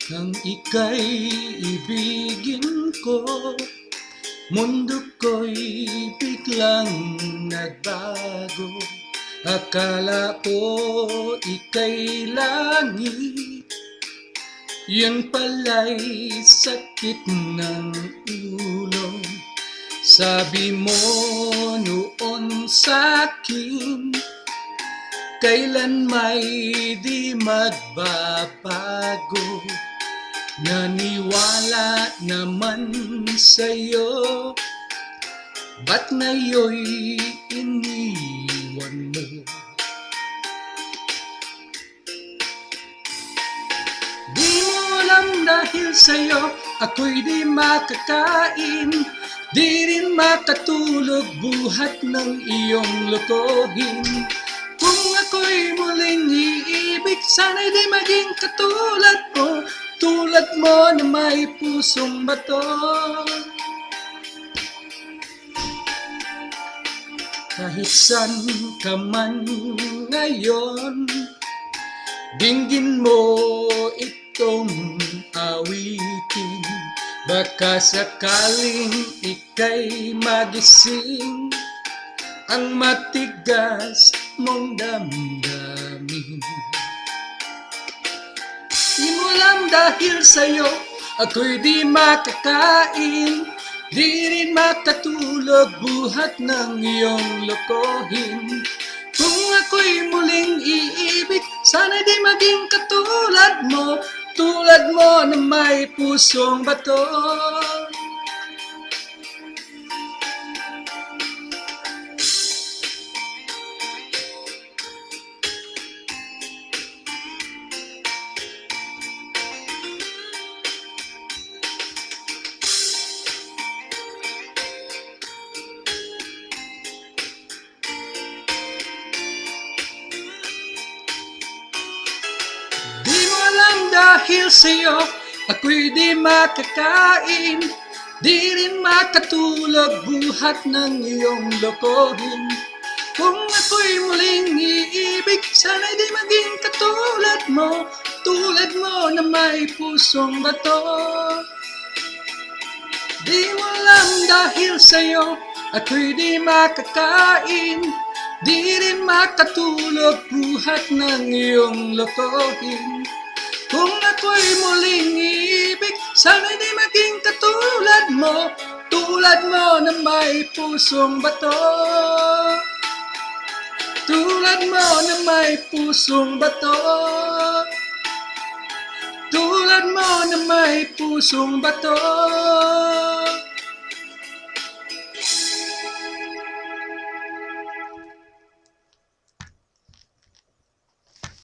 Nang ika'y ibigin ko, mundo ko'y biglang nagbago. Akala ko ika'y langit, yun pala'y sakit ng ulo. Sabi mo noon sa'kin, kailan may di magbabago. Naniwala naman sa'yo, ba't ngayon'y iniwan mo? Di mo alam dahil sa'yo, ako'y di makakain, di rin makatulog buhat ng iyong lokohin. Kung ako'y muling iibig, sana'y di maging katulad mo, tulad mo na may pusong bato. Kahit san ka man ngayon, dinggin mo itong awitin. Baka sakaling ika'y magising ang matigas mong damdamin. Di mo alam dahil sa'yo, ako'y di makakain, di rin makatulog buhat ng iyong lokohin. Kung ako'y muling iibig, sana'y di maging katulad mo, tulad mo na may pusong bato. Dahil sa'yo, ako'y di makakain, di rin makatulog buhat ng iyong lokohin. Kung ako'y muling iibig, sana'y di maging katulad mo, tulad mo na may pusong bato. Di mo alam dahil sa'yo, ako'y di makakain, di rin makatulog buhat ng iyong lokohin. Kung ako'y muling iibig, sana'y di maging katulad mo, tulad mo na may pusong bato. Tulad mo na may pusong bato. Tulad mo na may pusong bato.